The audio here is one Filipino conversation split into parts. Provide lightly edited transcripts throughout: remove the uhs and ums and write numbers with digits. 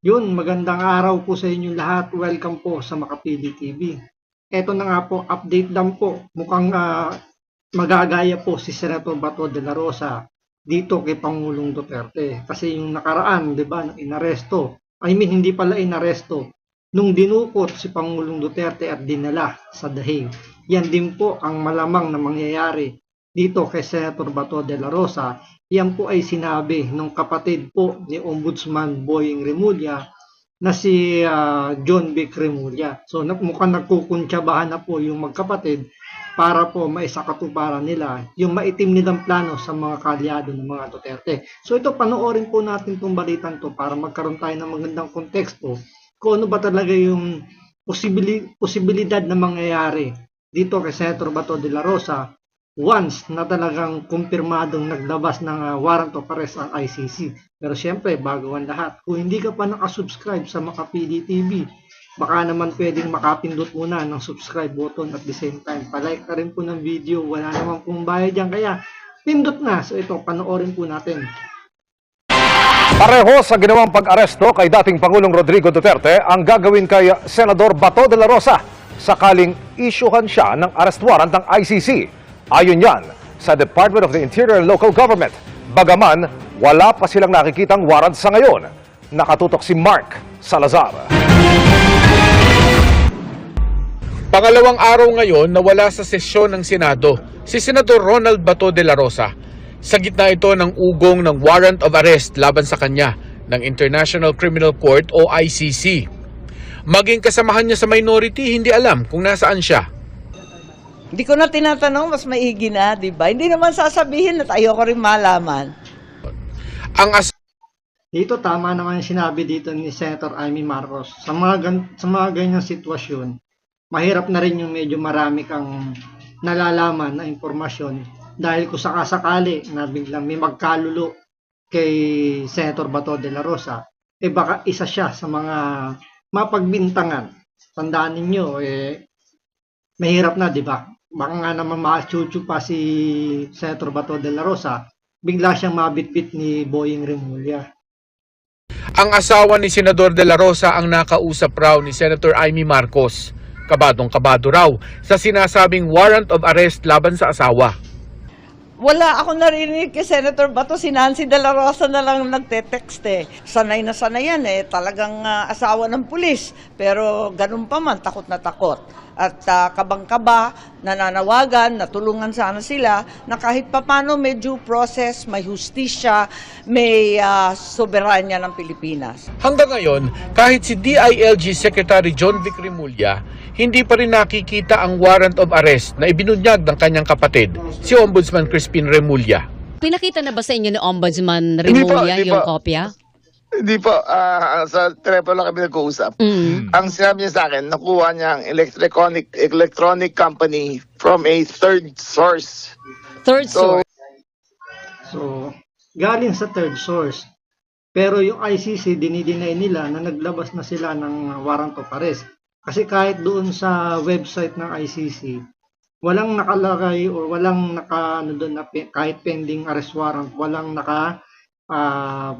Yun, magandang araw po sa inyong lahat. Welcome po sa Makapili TV. Eto na nga po, update lang po. Mukhang magagaya po si Senator Bato de la Rosa dito kay Pangulong Duterte. Kasi yung nakaraan, di ba, inaresto. Hindi pala inaresto. Nung dinukot si Pangulong Duterte at dinala sa dahig. Yan din po ang malamang na mangyayari dito kay Senator Bato de la Rosa. Yan po ay sinabi ng kapatid po ni Ombudsman Boying Remulla na si John Vic Remulla. So mukhang nagkukuntsabahan na po yung magkapatid para po maisakatuparan nila yung maitim nilang plano sa mga kalyado ng mga Duterte. So ito, panoorin po natin itong balitan to para magkaroon tayo ng magandang konteksto kung ano ba talaga yung posibilidad na mangyayari dito kay Senator Bato de la Rosa once na talagang kumpirmadong naglabas ng warrant of arrest ang ICC. Pero siyempre, bago ang lahat, kung hindi ka pa nakasubscribe sa Makapili TV, baka naman pwedeng makapindot muna ng subscribe button at the same time. Palike ka rin po ng video, wala naman pong bayad dyan, kaya pindot na. So ito, panoorin po natin. Pareho sa ginawang pag-aresto kay dating Pangulong Rodrigo Duterte ang gagawin kay Senador Bato de la Rosa sakaling isyuhan siya ng arrest warrant ng ICC. Ayon yan sa Department of the Interior and Local Government. Bagaman, wala pa silang nakikitang warrant sa ngayon. Nakatutok si Mark Salazar. Pangalawang araw ngayon na wala sa sesyon ng Senado si Senador Ronald Bato de la Rosa. Sa gitna ito ng ugong ng warrant of arrest laban sa kanya ng International Criminal Court o ICC. Maging kasamahan niya sa minority, hindi alam kung nasaan siya. Hindi ko na tinatanong, mas maigi na, di ba? Hindi naman sasabihin at ayoko rin malaman. Dito tama naman yung sinabi dito ni Senator Amy Marcos. Sa mga ganyang sitwasyon, mahirap na rin yung medyo marami kang nalalaman na impormasyon dahil kung sakasakali na biglang may magkalulo kay Senator Bato de la Rosa, baka isa siya sa mga mapagbintangan. Tandaan ninyo, mahirap na, di ba? Baka nga naman machuchu pa si Senator Bato de la Rosa, bigla siyang mabitbit ni Boying Remulla. Ang asawa ni Senador de la Rosa ang nakausap raw ni Senator Amy Marcos. Kabadong-kabado raw sa sinasabing warrant of arrest laban sa asawa. Wala ako narinig kay Senator Bato, si Nancy de la Rosa na lang nagte-text eh. Sanay na sanay yan eh, talagang asawa ng pulis. Pero ganun pa man, takot na takot. At kabang-kaba, nananawagan, natulungan sana sila na kahit papano may due process, may hustisya, may soberanya ng Pilipinas. Hanggang ngayon, kahit si DILG Secretary John Vic Remulla, hindi pa rin nakikita ang warrant of arrest na ibinunyag ng kanyang kapatid, si Ombudsman Crispin Remulla. Pinakita na ba sa inyo ni Ombudsman Remulla yung kopya? Hindi po, sa telepono lang kami nag-uusap. Ang sinabi niya sa akin, nakuha niya ang electronic company from a third source. Third source? So, galing sa third source. Pero yung ICC, dinideny nila na naglabas na sila ng warrant of arrest. Kasi kahit doon sa website ng ICC, walang nakalagay o walang doon na kahit pending arrest warrant, walang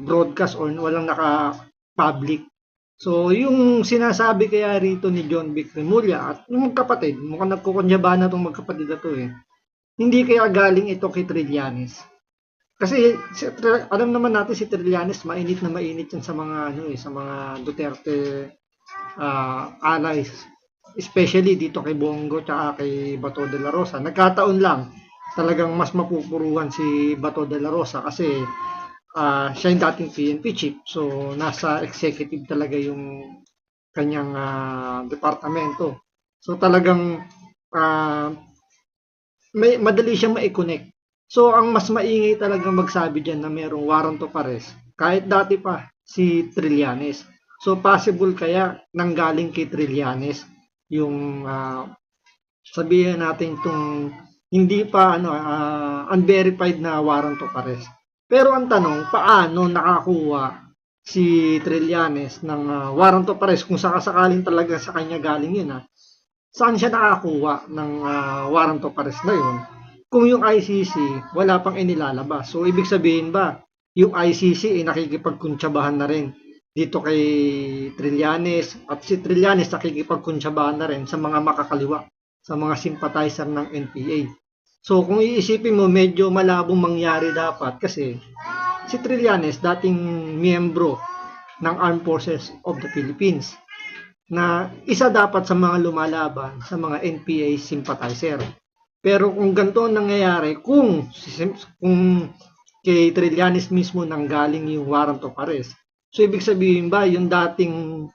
broadcast or walang naka-public. So, yung sinasabi kaya rito ni John Vic Remulla at yung magkapatid, mukhang nagkukunyaba na itong magkapatid na ito hindi kaya galing ito kay Trillanes. Kasi alam naman natin si Trillanes, mainit na mainit yan sa mga sa mga Duterte allies, especially dito kay Bongo at kay Bato de la Rosa. Nagkataon lang talagang mas mapupuruhan si Bato de la Rosa kasi siya yung dating PNP chief, so nasa executive talaga yung kanyang departamento. So talagang madali siyang ma-connect. So ang mas maingay talagang magsabi dyan na mayroong warrant of arrest kahit dati pa si Trillanes. So possible kaya nanggaling kay Trillanes yung sabihin natin itong hindi pa unverified na warrant of arrest. Pero ang tanong, paano nakakuha si Trillanes ng warrant of arrest kung sakasakaling talaga sa kanya galing yun? Saan siya nakakuha ng warrant of arrest na yun? Kung yung ICC wala pang inilalabas. So ibig sabihin ba, yung ICC nakikipagkuntsabahan na rin dito kay Trillanes, at si Trillanes nakikipagkunsyabahan na rin sa mga makakaliwa, sa mga sympathizer ng NPA. So kung iisipin mo, medyo malabong mangyari dapat kasi si Trillanes dating miyembro ng Armed Forces of the Philippines na isa dapat sa mga lumalaban sa mga NPA sympathizer. Pero kung ganito ang nangyayari, kung kay Trillanes mismo nanggaling yung warrant of arrest, so ibig sabihin ba yung dating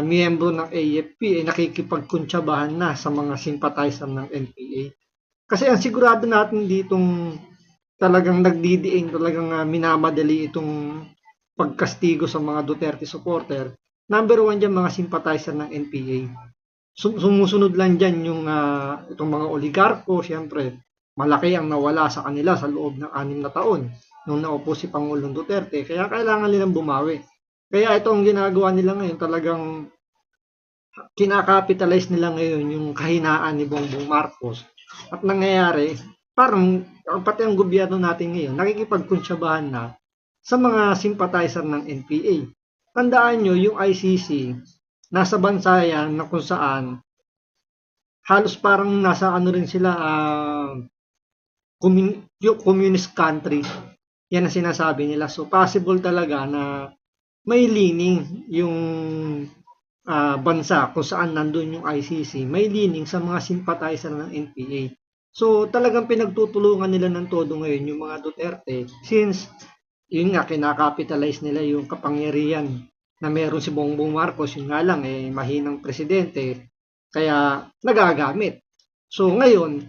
miyembro ng AFP ay nakikipagkunsyabahan na sa mga sympathizer ng NPA? Kasi ang sigurado natin ditong talagang nagdidiin, talagang minamadali itong pagkastigo sa mga Duterte supporter. Number one dyan, mga sympathizer ng NPA. Sumusunod lang dyan yung itong mga oligarko, siyempre, malaki ang nawala sa kanila sa loob ng 6 na taon nung naupo si Pangulong Duterte. Kaya kailangan nilang bumawi. Kaya ito ang ginagawa nila ngayon, talagang kinakapitalize nila ngayon yung kahinaan ni Bongbong Marcos. At nangyayari, parang pati ang gobyerno natin ngayon, nakikipagkunsyabahan na sa mga sympathizer ng NPA. Tandaan nyo, yung ICC, nasa bansa yan na kung saan halos parang nasa ano rin sila, communist country. Yan ang sinasabi nila. So possible talaga na may leaning yung bansa kung saan nandun yung ICC, may leaning sa mga sympathizer ng NPA. So talagang pinagtutulungan nila ng todo ngayon yung mga Duterte, since yun nga, kinakapitalize nila yung kapangyarihan na meron si Bongbong Marcos, yun nga lang, mahinang presidente, kaya nagagamit. So ngayon,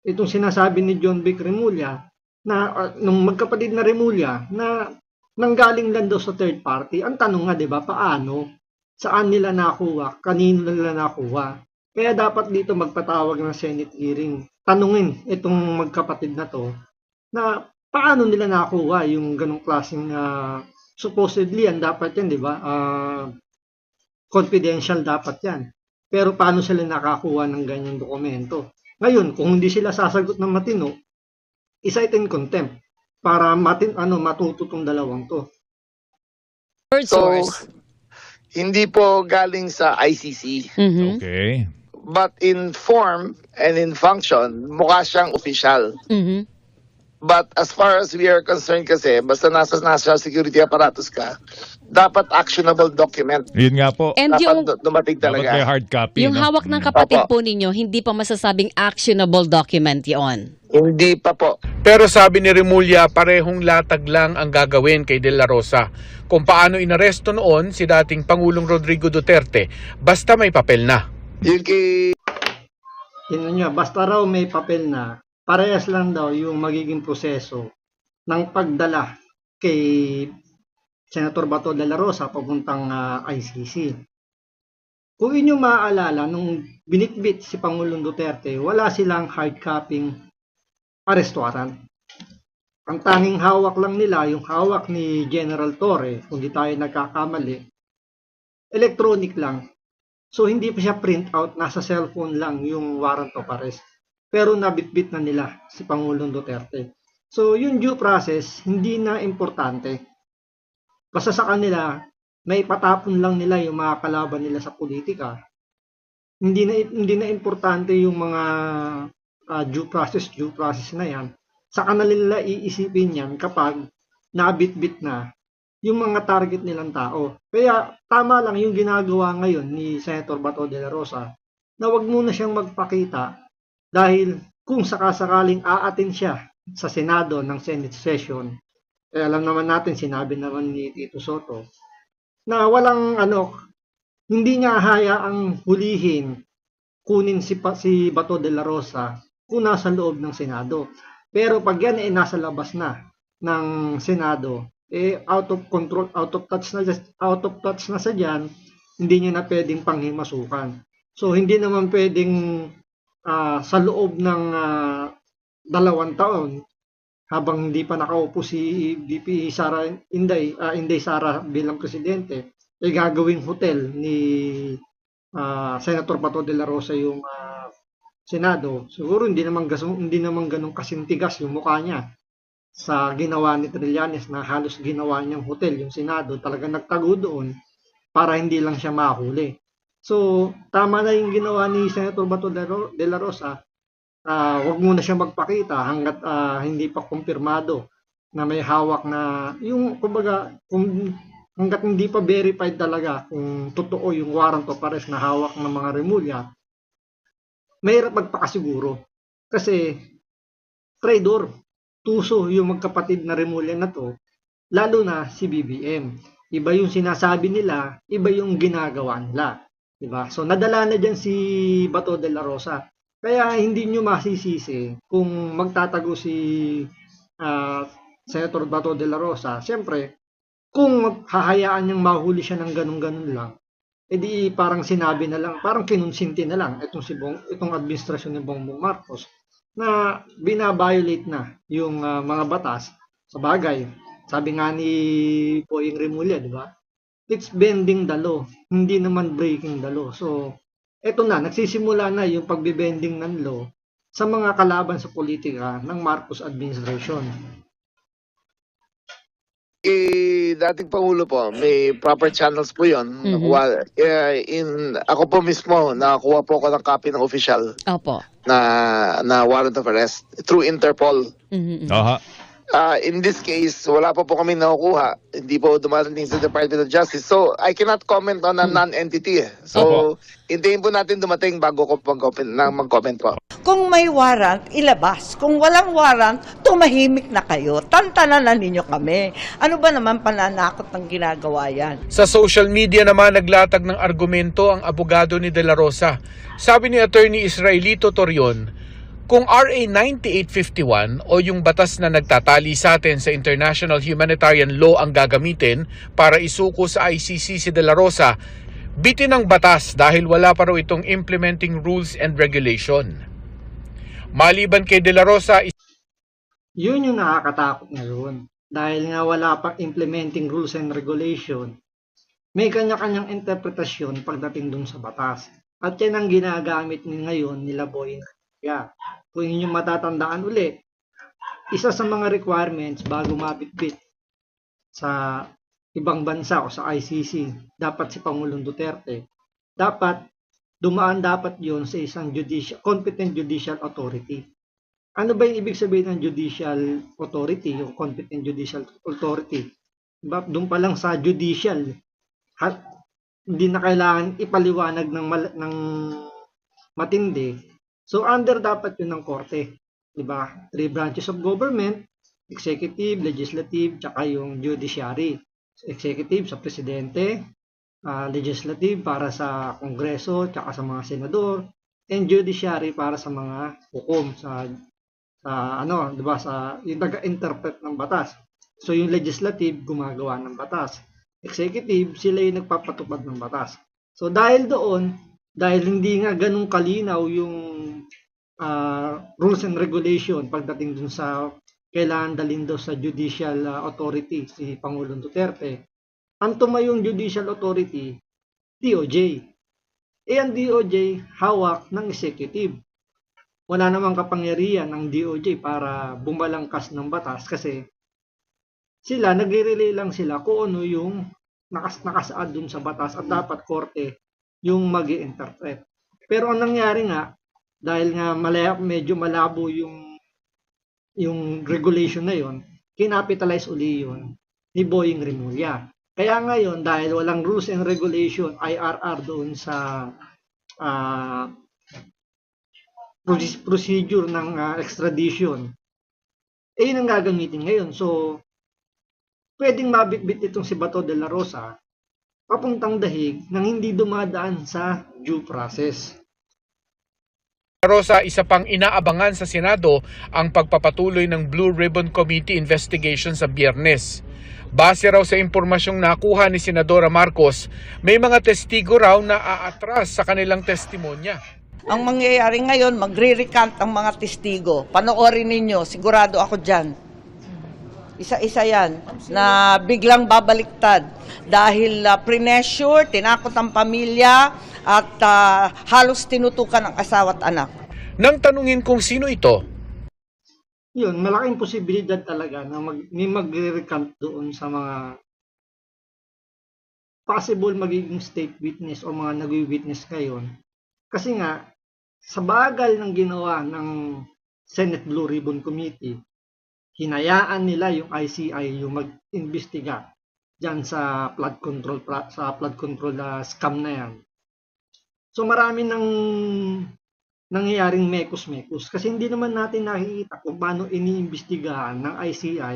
itong sinasabi ni John Vic Remulla, na nung magkapatid na Remulla, na nanggaling lang daw sa third party, ang tanong nga, di ba, paano? Saan nila nakuha? Kanino nila nakuha? Kaya dapat dito magpatawag ng Senate hearing. Tanungin itong magkapatid na to, na paano nila nakuha yung ganong klaseng supposedly yan dapat yan, di ba? Confidential dapat yan. Pero paano sila nakakuha ng ganyang dokumento? Ngayon, kung hindi sila sasagot ng matino, i-cite in contempt para matuto tong dalawang to. Third So, source. hindi po galing sa ICC. Mhm. Okay. But in form and in function, mukha siyang official. Mhm. But as far as we are concerned kasi, basta nasa national security apparatus ka, dapat actionable document. Yun nga po. And yung Dapat dumating Dapat may talaga. hard copy. yung no? hawak ng kapatid Opo. po ninyo, hindi pa masasabing actionable document 'yon. Hindi pa po. Pero sabi ni Remulla, parehong latag lang ang gagawin kay De La Rosa kung paano inaresto noon si dating Pangulong Rodrigo Duterte basta may papel na. Yung kay Tingnan nyo, basta raw may papel na, parehas lang daw yung magiging proseso ng pagdala kay Senator Bato de la Rosa papuntang ICC. Kung inyo maaalala, nung binitbit si Pangulong Duterte, wala silang hard copying arrest warrant. Ang tanging hawak lang nila, yung hawak ni General Torre, kung di tayo nagkakamali, electronic lang. So hindi pa siya print out, nasa cellphone lang yung warrant of arrest. Pero nabitbit na nila si Pangulong Duterte. So yung due process, hindi na importante. Basta sa kanila, may patapon lang nila yung mga kalaban nila sa politika. Hindi na importante yung mga due process na yan. Sa kanila nila iisipin yan kapag nabitbit na yung mga target nilang tao. Kaya tama lang yung ginagawa ngayon ni Senator Bato de la Rosa na wag muna siyang magpakita dahil kung sakasakaling aatin siya sa Senado ng Senate session, alam naman natin, sinabi naman ni Tito Soto, na walang hindi niya hayaang hulihin, kunin si Bato de la Rosa kung nasa loob ng Senado. Pero pag yan nasa labas na ng Senado, out of control, out of touch na sa diyan, hindi niya na pwedeng panghimasukan. So hindi naman pwedeng sa loob ng 2 taon habang hindi pa nakaupo si VP Sara Inday Sara bilang presidente, gagawing hotel ni Senator Bato de la Rosa yung Senado. Siguro hindi naman ganun kasintigas yung mukha niya. sa ginawa ni Trillanes na halos ginawa niyang hotel, yung Senado, talagang nagtago doon para hindi lang siya mahuli. So, tama na yung ginawa ni Senator Bato de la Rosa. Wag muna siya magpakita hanggat hindi pa kumpirmado na may hawak na, yung kumbaga, hanggat hindi pa verified talaga kung totoo yung warrant of arrest na hawak ng mga Remulla, mahirap magpakasiguro. Kasi, traitor, tuso yung magkapatid na Remulla na to, lalo na si BBM. Iba yung sinasabi nila, iba yung ginagawa nila. Diba? So, nadala na dyan si Bato de la Rosa. Kaya hindi nyo masisisi kung magtatago si Senator Bato de la Rosa. Siyempre, kung hahayaan niyang mahuli siya ng ganun-ganun lang, edi parang sinabi na lang, parang kinonsinti na lang itong administrasyon ni Bongbong Marcos na binabiolate na yung mga batas. Sa bagay, sabi nga ni Poying Remulla, di ba? It's bending the law, hindi naman breaking the law. So, eto na, nagsisimula na yung pagbibending ng law sa mga kalaban sa politika ng Marcos administration. Dating Pangulo po, may proper channels po yun. Ako po mismo, nakakuha po ako ng copy ng official Opo. na warrant of arrest through Interpol. Aha. In this case, wala pa po kami nakukuha. Hindi po dumarating sa Department of Justice. So, I cannot comment on a non-entity. So, hintayin po natin dumating bago ko mag-comment po. Kung may warrant, ilabas. Kung walang warrant, tumahimik na kayo. Tantanan na ninyo kami. Ano ba naman pananakot ng ginagawa yan? Sa social media naman naglatag ng argumento ang abogado ni De La Rosa. Sabi ni Attorney Israelito Torion, kung RA 9851 o yung batas na nagtatali sa atin sa international humanitarian law ang gagamitin para isuko sa ICC si De La Rosa, bitin ang batas dahil wala pa raw itong implementing rules and regulation. Maliban kay De La Rosa, Yun yung nakakatakot ngayon. Dahil nga wala pang implementing rules and regulation, may kanya-kanyang interpretasyon pagdating dun sa batas. At yan ang ginagamit ngayon nila Boying Remulla. Kung inyong matatandaan uli, isa sa mga requirements bago mabitbit sa ibang bansa o sa ICC, dapat si Pangulong Duterte, dumaan dapat yon sa isang competent judicial authority. Ano ba yung ibig sabihin ng judicial authority, yung competent judicial authority? Diba? Doon pa lang sa judicial, hindi na kailangan ipaliwanag ng matindi. So, under dapat yun ng korte. Diba? 3 branches of government, executive, legislative, tsaka yung judiciary. Executive sa presidente, legislative para sa kongreso, tsaka sa mga senador, and judiciary para sa mga hukom, diba, sa yung taga-interpret ng batas. So, yung legislative, gumagawa ng batas. Executive, sila yung nagpapatupad ng batas. So, dahil hindi nga ganun kalinaw yung rules and regulation pagdating dun sa kailangan dalhin daw sa judicial authority si Pangulong Duterte, ang tumayong judicial authority, DOJ. Ang DOJ hawak ng executive. Wala namang kapangyarihan ng DOJ para bumalangkas ng batas kasi sila, nagre-relay lang sila kung ano yung nakasaad dun sa batas at dapat korte yung mag-i-interpret. Pero ang nangyari nga, dahil nga medyo malabo yung regulation na yon, kinapitalize uli yun ni Boying Remulla. Kaya ngayon, dahil walang rules and regulation, IRR doon sa procedure ng extradition, yun ang gagamitin ngayon. So, pwedeng mabitbit itong si Bato de la Rosa papuntang dahig nang hindi dumadaan sa due process. Rosa, isa pang inaabangan sa Senado ang pagpapatuloy ng Blue Ribbon Committee investigation sa Biyernes. Base raw sa impormasyong nakuha ni Senadora Marcos, may mga testigo raw na aatras sa kanilang testimonya. Ang mangyayari ngayon, magre-recant ang mga testigo. Panoorin ninyo, sigurado ako dyan. Isa-isa yan na biglang babaliktad dahil pressure, tinakot ang pamilya at halos tinutukan ang asawa at anak. Nang tanungin kung sino ito, yun, malaking posibilidad talaga na may magre-recant doon sa mga possible magiging state witness o mga nagwi-witness ngayon. Kasi nga, sa bagal ng ginawa ng Senate Blue Ribbon Committee, hinayaan nila yung ICI yung mag-imbestiga dyan sa flood control scam na yan. So marami nang nangyayaring mekos-mekos kasi hindi naman natin nakikita kung paano iniimbestigahan ng ICI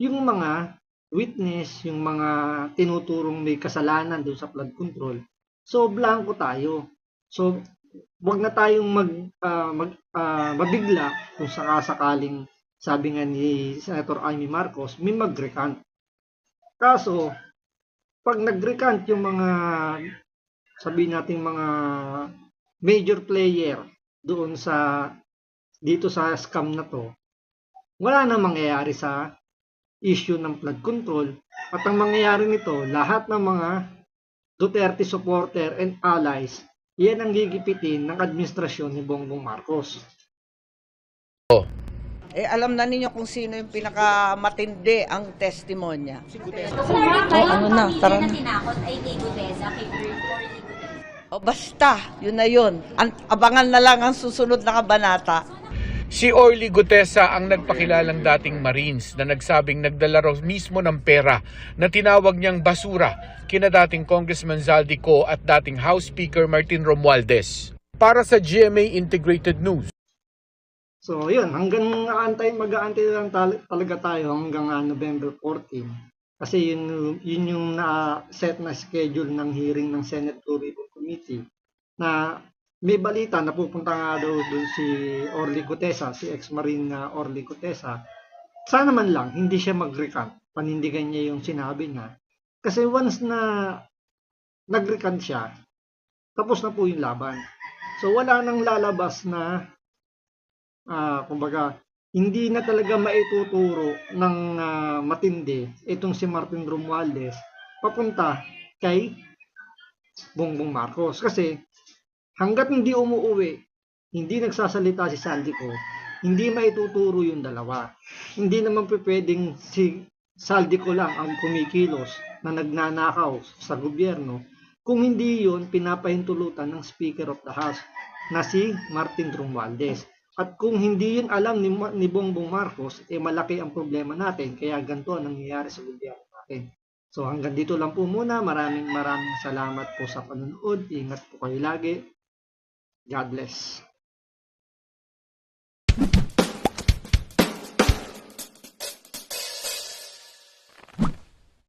yung mga witness, yung mga tinuturong may kasalanan doon sa flood control. So blanco tayo. So wag na tayong mabigla kung sakasakaling sabi nga ni Senator Amy Marcos, may mag-recant. Kaso pag nag-recant yung mga sabihin natin mga major player doon dito sa scam na to, wala na mangyayari sa issue ng flood control. At ang mangyayari nito, lahat ng mga Duterte supporter and allies, yan ang gigipitin ng administrasyon ni Bongbong Marcos. Alam na ninyo kung sino yung pinakamatindi ang testimonya. Ano na, tara na. tinakot ay kay Gutesa, kay Orly Gutesa. O basta, yun na yun. Abangan na lang ang susunod na kabanata. Si Orly Gutesa ang nagpakilalang dating Marines na nagsabing nagdala raw mismo ng pera na tinawag niyang basura kina dating Congressman Zaldico at dating House Speaker Martin Romualdez. Para sa GMA Integrated News. So yun, hanggang mag-aantay lang talaga tayo hanggang November 14. Kasi yun yung na-set na schedule ng hearing ng Senate Blue Ribbon Committee na may balita na pupunta nga daw doon si Orly Gutesa, si ex-Marine na Orly Gutesa. Sana man lang, hindi siya mag-recant. Panindigan niya yung sinabi niya. Kasi once na nag-recant siya, tapos na po yung laban. So wala nang lalabas na, kumbaga, hindi na talaga maituturo ng matindi itong si Martin Romualdez papunta kay Bongbong Marcos. Kasi hanggat hindi umuuwi, hindi nagsasalita si Zaldico, hindi maituturo yung dalawa. Hindi naman pwedeng si Zaldico lang ang kumikilos na nagnanakaw sa gobyerno kung hindi yun pinapahintulutan ng Speaker of the House na si Martin Romualdez. At kung hindi yun alam ni Bongbong Marcos, malaki ang problema natin. Kaya ganito ang nangyayari sa gobyerno natin. So hanggang dito lang po muna. Maraming salamat po sa panonood. Ingat po kayo lagi. God bless.